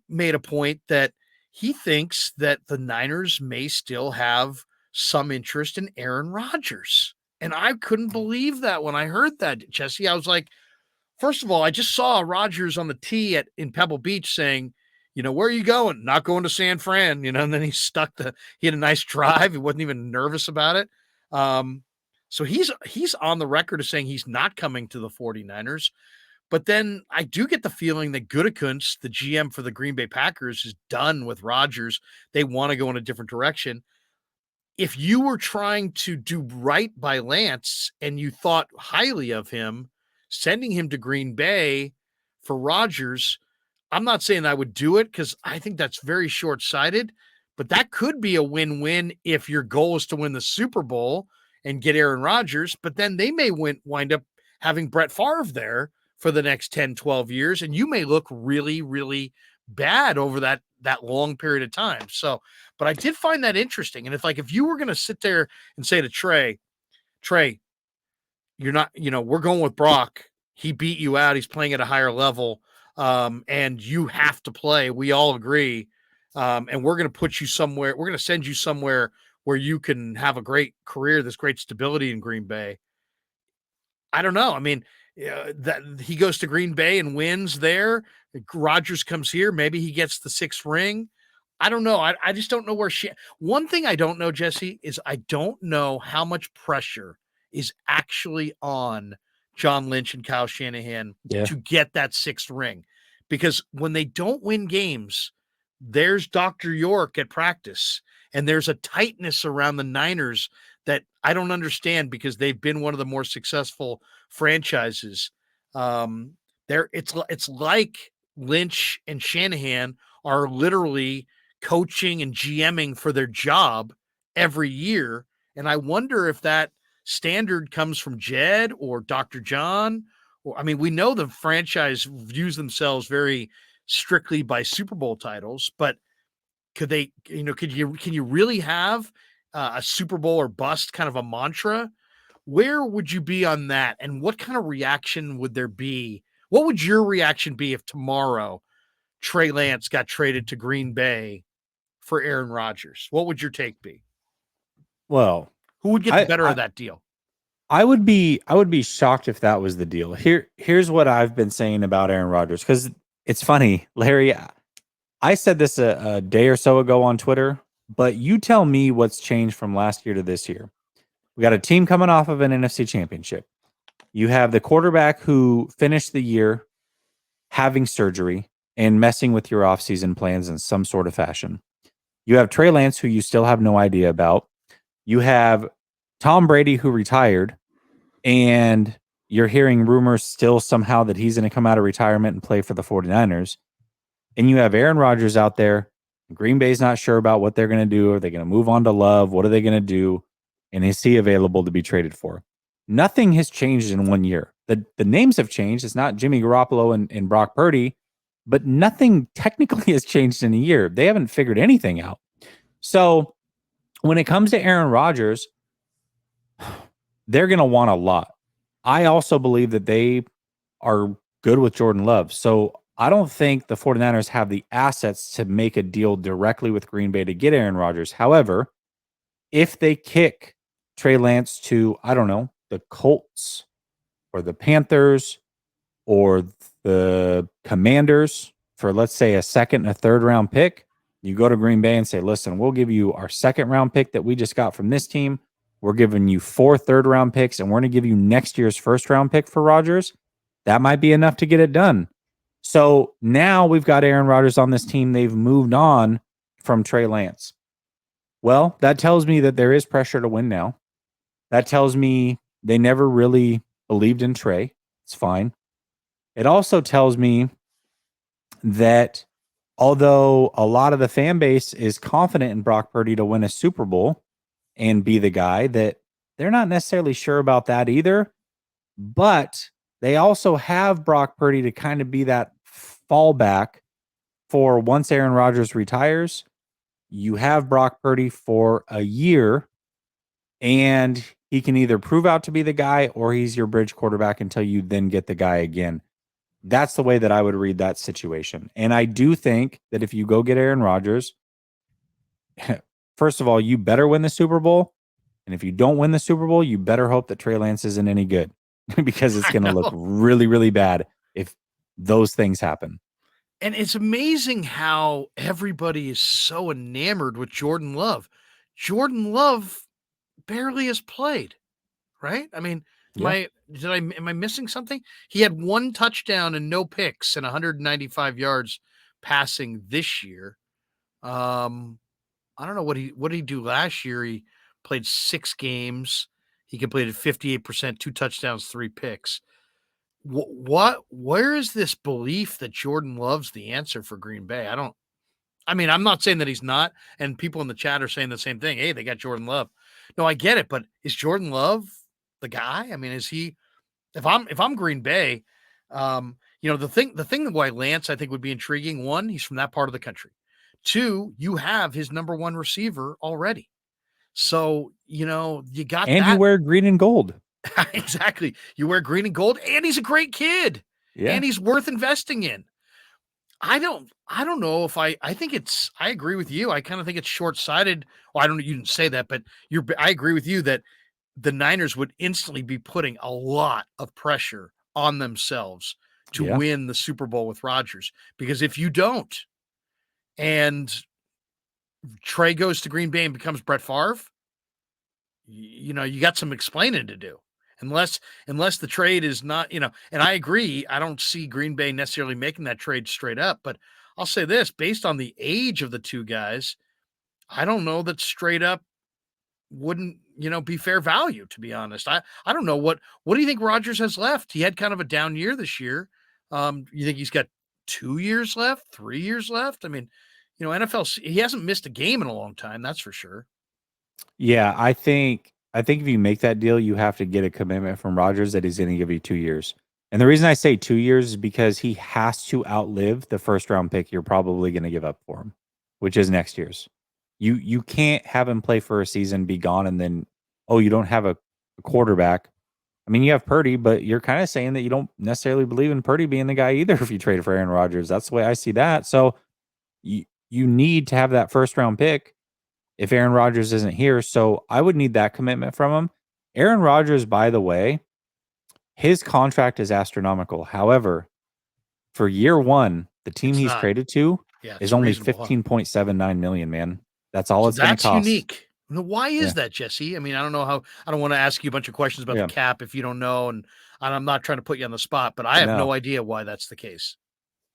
made a point that he thinks that the Niners may still have some interest in Aaron Rodgers. And I couldn't believe that when I heard that, Jesse. I was like, first of all, I just saw Rodgers on the tee in Pebble Beach saying, where are you going? Not going to San Fran, and then he he had a nice drive. He wasn't even nervous about it. So he's on the record of saying he's not coming to the 49ers. But then I do get the feeling that Gutekunst, the GM for the Green Bay Packers, is done with Rodgers. They want to go in a different direction. If you were trying to do right by Lance and you thought highly of him, sending him to Green Bay for Rodgers, I'm not saying I would do it because I think that's very short-sighted, but that could be a win-win if your goal is to win the Super Bowl and get Aaron Rodgers, but then they may wind up having Brett Favre there for the next 10, 12 years, and you may look really, really bad over that long period of time. So, but I did find that interesting. And if you were going to sit there and say to Trey, you're not, we're going with Brock. He beat you out. He's playing at a higher level. And you have to play. We all agree. And we're going to put you somewhere. We're going to send you somewhere where you can have a great career, this great stability in Green Bay. I don't know. I mean, that he goes to Green Bay and wins there. Rodgers comes here. Maybe he gets the 6th ring. I don't know. I just don't know where one thing I don't know, Jesse, is I don't know how much pressure is actually on John Lynch and Kyle Shanahan to get that 6th ring. Because when they don't win games, there's Dr. York at practice, and there's a tightness around the Niners that I don't understand because they've been one of the more successful franchises. It's like Lynch and Shanahan are literally coaching and GMing for their job every year. And I wonder if that standard comes from Jed or Dr. John. Or, I mean, we know the franchise views themselves very strictly by Super Bowl titles, but can you really have a Super Bowl or bust kind of a mantra? Where would you be on that? And what kind of reaction would there be? What would your reaction be if tomorrow Trey Lance got traded to Green Bay for Aaron Rodgers? What would your take be? Well, who would get the better of that deal? I would be shocked if that was the deal. Here's what I've been saying about Aaron Rodgers, because it's funny, Larry. I said this a day or so ago on Twitter, but you tell me what's changed from last year to this year. We got a team coming off of an NFC championship. You have the quarterback who finished the year having surgery and messing with your offseason plans in some sort of fashion. You have Trey Lance, who you still have no idea about. You have Tom Brady, who retired, and you're hearing rumors still somehow that he's going to come out of retirement and play for the 49ers. And you have Aaron Rodgers out there. Green Bay's not sure about what they're going to do. Are they going to move on to Love? What are they going to do? And is he available to be traded for? Nothing has changed in 1 year. The names have changed. It's not Jimmy Garoppolo and Brock Purdy, but nothing technically has changed in a year. They haven't figured anything out. So when it comes to Aaron Rodgers, they're going to want a lot. I also believe that they are good with Jordan Love. So I don't think the 49ers have the assets to make a deal directly with Green Bay to get Aaron Rodgers. However, if they kick Trey Lance to, I don't know, the Colts or the Panthers or the Commanders for, let's say, a 2nd and a 3rd round pick, you go to Green Bay and say, listen, we'll give you our 2nd round pick that we just got from this team. We're giving you 4 3rd round picks, and we're going to give you next year's 1st round pick for Rodgers. That might be enough to get it done. So now we've got Aaron Rodgers on this team. They've moved on from Trey Lance. Well, that tells me that there is pressure to win now. That tells me they never really believed in Trey. It's fine. It also tells me that although a lot of the fan base is confident in Brock Purdy to win a Super Bowl and be the guy, that they're not necessarily sure about that either. But they also have Brock Purdy to kind of be that fallback for once Aaron Rodgers retires. You have Brock Purdy for a year, and he can either prove out to be the guy or he's your bridge quarterback until you then get the guy again. That's the way that I would read that situation. And I do think that if you go get Aaron Rodgers, first of all, you better win the Super Bowl. And if you don't win the Super Bowl, you better hope that Trey Lance isn't any good because it's I going to look know. really, really bad if those things happen. And it's amazing how everybody is so enamored with Jordan Love. Jordan Love barely has played, right? I mean, Yeah. am I missing something? He had 1 touchdown and no picks and 195 yards passing this year. I don't know what did he do last year. He played 6 games. He completed 58%, 2 touchdowns, 3 picks. Where is this belief that Jordan Love's the answer for Green Bay? I mean, I'm not saying that he's not, and people in the chat are saying the same thing. Hey, they got Jordan Love. No, I get it, but is Jordan Love the guy? I mean, is he if I'm Green Bay, the thing why Lance I think would be intriguing, one, he's from that part of the country. Two, you have his number one receiver already. So, you got And you that. wear green and gold. Exactly. You wear green and gold, and he's a great kid. Yeah. And he's worth investing in. I don't know if I think I agree with you. I kind of think it's short-sighted. Well, I don't you didn't say that, but I agree with you that the Niners would instantly be putting a lot of pressure on themselves to Yeah. win the Super Bowl with Rodgers. Because if you don't, and Trey goes to Green Bay and becomes Brett Favre, you got some explaining to do. Unless the trade is not, and I agree, I don't see Green Bay necessarily making that trade straight up, but I'll say this, based on the age of the two guys, I don't know that straight up wouldn't, be fair value, to be honest. I don't know what do you think Rodgers has left? He had kind of a down year this year. You think he's got 2 years left, 3 years left? I mean, NFL, he hasn't missed a game in a long time, that's for sure. Yeah, I think if you make that deal, you have to get a commitment from Rodgers that he's going to give you 2 years. And the reason I say 2 years is because he has to outlive the first round pick you're probably going to give up for him, which is next year's. You can't have him play for a season, be gone, and then you don't have a quarterback. I mean, you have Purdy, but you're kind of saying that you don't necessarily believe in Purdy being the guy either if you trade for Aaron Rodgers. That's the way I see that. So you need to have that first round pick if Aaron Rodgers isn't here. So I would need that commitment from him. Aaron Rodgers, by the way, his contract is astronomical. However, for year one, the team It's he's not. traded to Yeah, is it's only reasonable, huh? 15.79 million, man. That's all So it's going to that's cost. unique. Now, why Yeah. is that, Jesse? I mean, I don't want to ask you a bunch of questions about the Yeah. cap if you don't know, and I'm not trying to put you on the spot, but I have No. no idea why that's the case.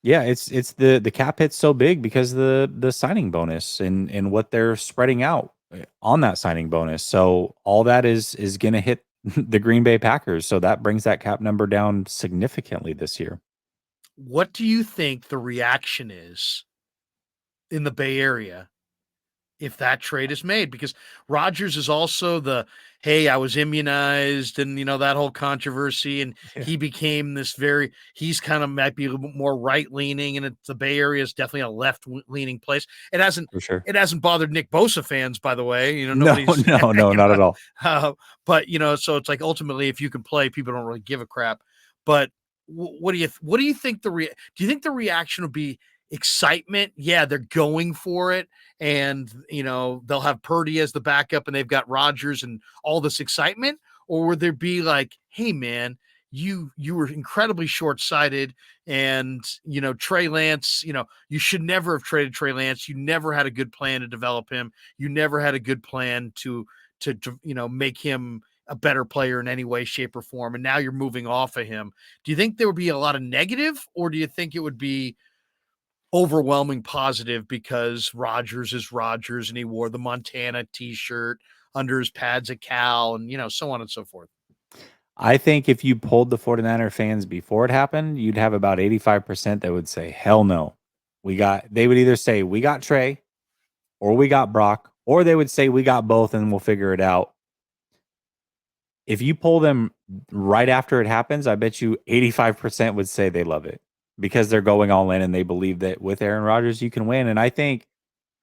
Yeah, it's the cap hit's so big because the signing bonus and what they're spreading out on that signing bonus. So all that is going to hit the Green Bay Packers. So that brings that cap number down significantly this year. What do you think the reaction is in the Bay Area if that trade is made? Because Rodgers is also hey, I was immunized and that whole controversy, and Yeah. he became he's kind of might be a little bit more right leaning, and the Bay Area is definitely a left leaning place. It hasn't For sure. it hasn't bothered Nick Bosa fans, by the way. No, Nobody's no, not at all. but so it's like ultimately if you can play, people don't really give a crap. But what do you think do you think the reaction will be excitement? Yeah, they're going for it, and they'll have Purdy as the backup and they've got Rodgers and all this excitement? Or would there be like, hey man, you were incredibly short-sighted, and Trey Lance, you should never have traded Trey Lance. You never had a good plan to develop him. You never had a good plan to make him a better player in any way, shape, or form, and now you're moving off of him. Do you think there would be a lot of negative, or do you think it would be overwhelming positive because Rodgers is Rodgers and he wore the Montana t-shirt under his pads at Cal, and so on and so forth? I think if you polled the 49er fans before it happened, you'd have about 85% that would say, hell no. They would either say, we got Trey, or we got Brock, or they would say, we got both and we'll figure it out. If you poll them right after it happens, I bet you 85% would say they love it because they're going all in and they believe that with Aaron Rodgers, you can win. And I think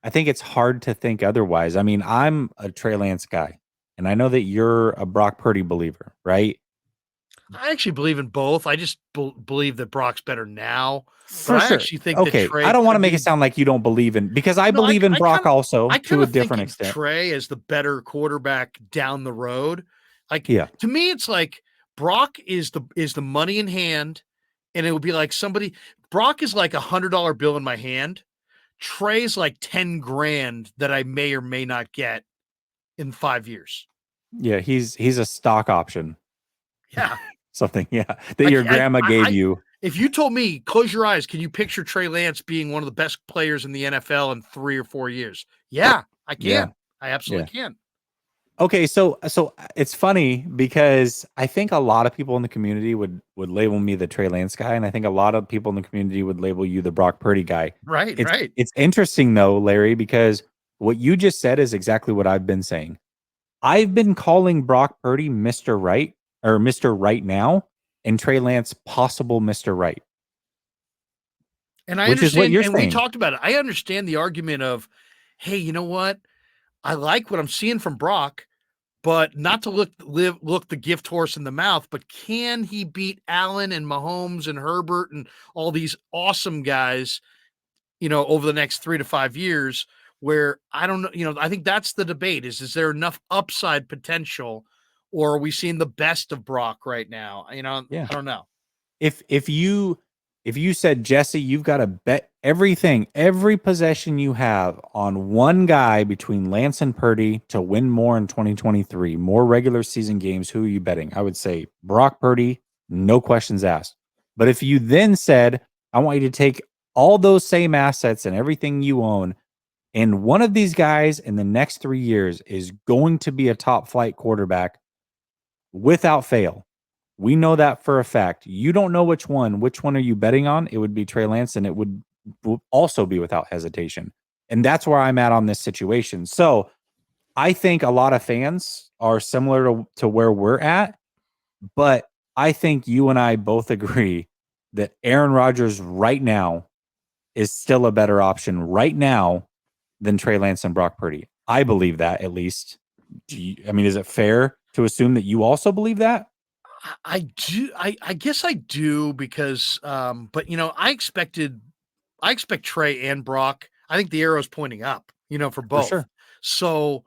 it's hard to think otherwise. I mean, I'm a Trey Lance guy, and I know that you're a Brock Purdy believer, right? I actually believe in both. I just believe that Brock's better now, but For I sure. actually think that Okay. I Trey don't want to could make it be. sound like you don't believe in, because I No, believe in Brock I also kind to a of think different of extent. Trey as the better quarterback down the road. Like Yeah. to me, it's like Brock is the money in hand, and it would be like somebody. Brock is like $100 bill in my hand. Trey's like 10 grand that I may or may not get in 5 years. Yeah. He's a stock option. Yeah, Something. Yeah. That I, your I, grandma gave I you. if you told me, close your eyes, can you picture Trey Lance being one of the best players in the NFL in 3 or 4 years? Yeah, I Yeah. can. I absolutely Yeah. can. Okay, so it's funny because I think a lot of people in the community would label me the Trey Lance guy, and I think a lot of people in the community would label you the Brock Purdy guy. Right, It's right. it's interesting though, Larry, because what you just said is exactly what I've been saying. I've been calling Brock Purdy Mr. Right or Mr. Right now, and Trey Lance possible Mr. Right, And I which is what understand, you're and we saying. talked about it. I understand the argument of, hey, you know what? I like what I'm seeing from Brock, but not to look the gift horse in the mouth, but can he beat Allen and Mahomes and Herbert and all these awesome guys, over the next 3 to 5 years? Where I don't know, I think that's the debate is there enough upside potential, or are we seeing the best of Brock right now? Yeah. I don't know. If you said, Jesse, you've got to bet everything, every possession you have on one guy between Lance and Purdy to win more in 2023, more regular season games, who are you betting? I would say Brock Purdy, no questions asked. But if you then said, I want you to take all those same assets and everything you own, and one of these guys in the next 3 years is going to be a top flight quarterback without fail. We know that for a fact. You don't know which one. Which one are you betting on? It would be Trey Lance, and it would also be without hesitation. And that's where I'm at on this situation. So I think a lot of fans are similar to where we're at, but I think you and I both agree that Aaron Rodgers right now is still a better option right now than Trey Lance and Brock Purdy. I believe that, at least. I mean, is it fair to assume that you also believe that? I do. I guess I do because, but I expect Trey and Brock. I think the arrow's pointing up, for For both. sure. So,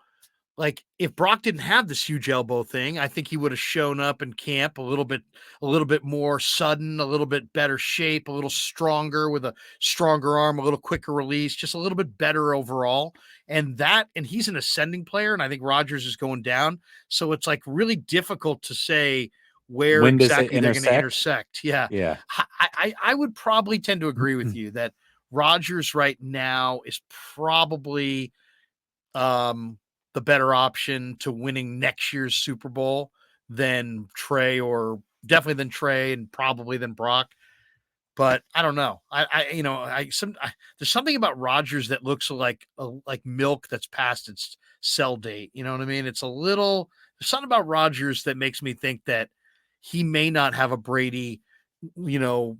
like, if Brock didn't have this huge elbow thing, I think he would have shown up in camp a little bit more sudden, a little bit better shape, a little stronger with a stronger arm, a little quicker release, just a little bit better overall. And he's an ascending player, and I think Rodgers is going down. So it's like really difficult to say where When does it exactly they're going to intersect? intersect. Yeah. Yeah. I would probably tend to agree with you that Rodgers right now is probably um, the better option to winning next year's Super Bowl than Trey, or definitely than Trey, and probably than Brock. But I don't know. There's something about Rodgers that looks like milk that's past its sell date. You know what I mean? There's something about Rodgers that makes me think that he may not have a Brady, you know,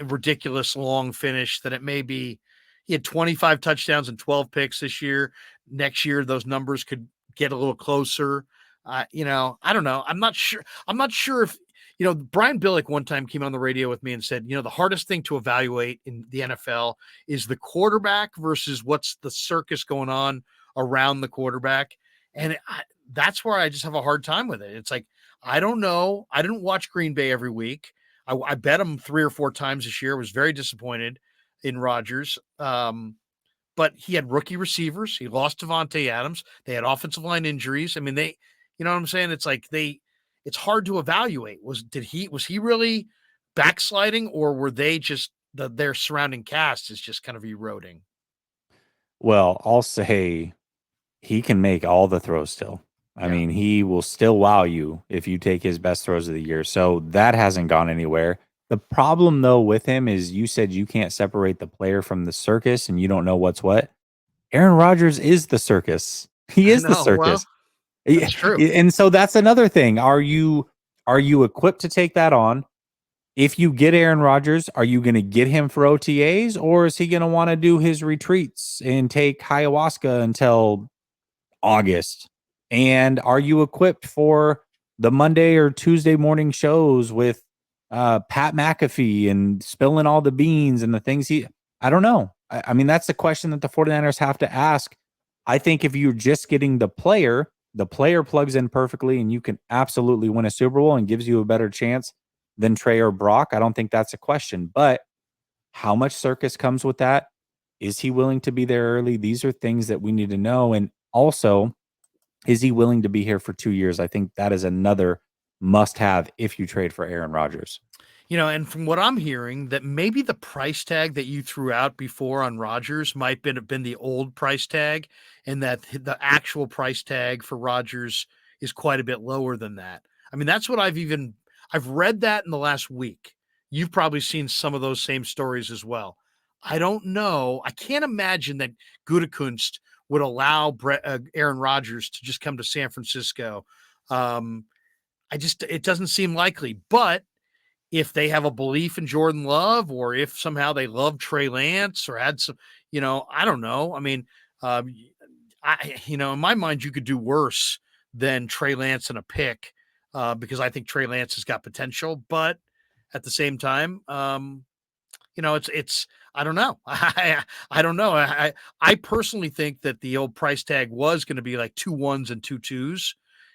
ridiculous long finish. That it may be he had 25 touchdowns and 12 picks this year. Next year, those numbers could get a little closer. I don't know. I'm not sure. I'm not sure if Brian Billick one time came on the radio with me and said, the hardest thing to evaluate in the NFL is the quarterback versus what's the circus going on around the quarterback. And that's where I just have a hard time with it. It's like, I don't know. I didn't watch Green Bay every week. I bet him 3 or 4 times this year. Was very disappointed in Rodgers. But he had rookie receivers. He lost Devontae Adams. They had offensive line injuries. I mean, you know what I'm saying? It's hard to evaluate. Was he really backsliding, or were they just their surrounding cast is just kind of eroding? Well, I'll say he can make all the throws still. I Yeah. mean, he will still wow you if you take his best throws of the year. So that hasn't gone anywhere. The problem, though, with him is you said you can't separate the player from the circus and you don't know what's what. Aaron Rodgers is the circus. He I is the know. Well, circus. that's true. And so that's another thing. Are you equipped to take that on? If you get Aaron Rodgers, are you going to get him for OTAs, or is he going to want to do his retreats and take ayahuasca until August? And are you equipped for the Monday or Tuesday morning shows with Pat McAfee and spilling all the beans and the things I don't know. I mean, that's the question that the 49ers have to ask. I think if you're just getting the player plugs in perfectly and you can absolutely win a Super Bowl and gives you a better chance than Trey or Brock. I don't think that's a question. But how much circus comes with that? Is he willing to be there early? These are things that we need to know. And also, is he willing to be here for 2 years? I think that is another must have if you trade for Aaron Rodgers. And from what I'm hearing, that maybe the price tag that you threw out before on Rodgers might have been the old price tag, and that the actual price tag for Rodgers is quite a bit lower than that. I mean, that's what I've read that in the last week. You've probably seen some of those same stories as well. I don't know. I can't imagine that Gutekunst would allow Aaron Rodgers to just come to San Francisco. It doesn't seem likely, but if they have a belief in Jordan Love, or if somehow they love Trey Lance or had some, I don't know. I mean, in my mind, you could do worse than Trey Lance and a pick, because I think Trey Lance has got potential, but at the same time, it's I don't know. I don't know. I personally think that the old price tag was going to be like 2 1s and 2 2s.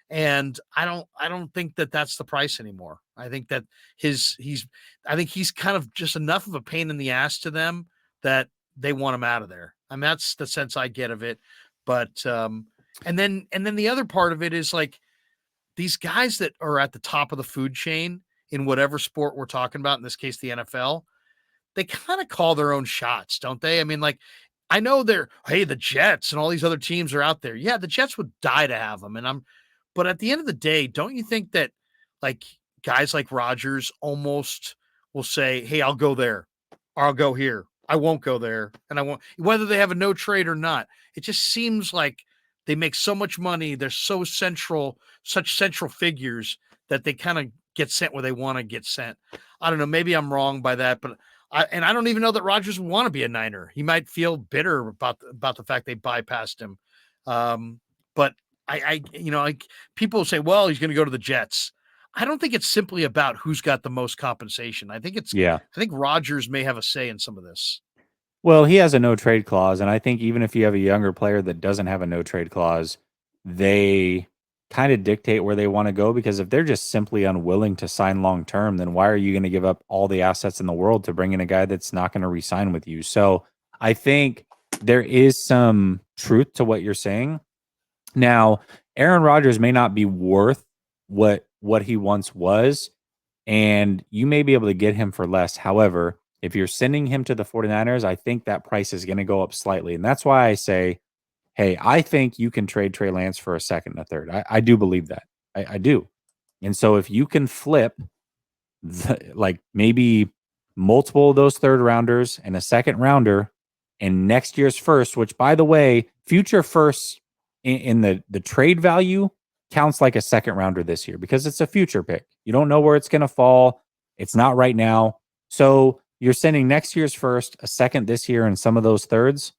And I don't think that that's the price anymore. I think that he's kind of just enough of a pain in the ass to them that they want him out of there. I mean, that's the sense I get of it. But and then the other part of it is like these guys that are at the top of the food chain in whatever sport we're talking about, in this case, the NFL, they kind of call their own shots, don't they? I mean, like, I know the Jets and all these other teams are out there. Yeah, the Jets would die to have them. But at the end of the day, don't you think that like guys like Rodgers almost will say, "Hey, I'll go there, or I'll go here. I won't go there, and I won't," whether they have a no trade or not. It just seems like they make so much money. They're so such central figures that they kind of get sent where they want to get sent. I don't know. Maybe I'm wrong by that, but I don't even know that Rodgers would want to be a Niner. He might feel bitter about the fact they bypassed him. But people say, well, he's going to go to the Jets. I don't think it's simply about who's got the most compensation. I think Rodgers may have a say in some of this. Well, he has a no trade clause, and I think even if you have a younger player that doesn't have a no trade clause, they kind of dictate where they want to go, because if they're just simply unwilling to sign long term, then why are you going to give up all the assets in the world to bring in a guy that's not going to re-sign with you? So I think there is some truth to what you're saying. Now, Aaron Rodgers may not be worth what he once was, and you may be able to get him for less. However, if you're sending him to the 49ers, I think that price is going to go up slightly. And that's why I say, hey, I think you can trade Trey Lance for a second and a third. I do believe that. I do. And so if you can flip like maybe multiple of those third rounders and a second rounder and next year's first, which, by the way, future firsts in the trade value counts like a second rounder this year because it's a future pick. You don't know where it's going to fall. It's not right now. So you're sending next year's first, a second this year, and some of those thirds.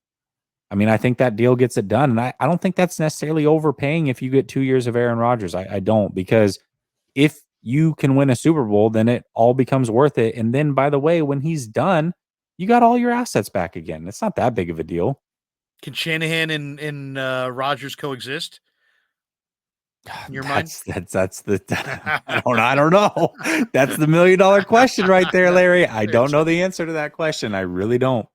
I mean, I think that deal gets it done. And I don't think that's necessarily overpaying if you get 2 years of Aaron Rodgers. I don't, because if you can win a Super Bowl, then it all becomes worth it. And then, by the way, when he's done, you got all your assets back again. It's not that big of a deal. Can Shanahan and Rodgers coexist? In your mind? That's the I don't know. That's the $1 million question right there, Larry. I don't know the answer to that question. I really don't.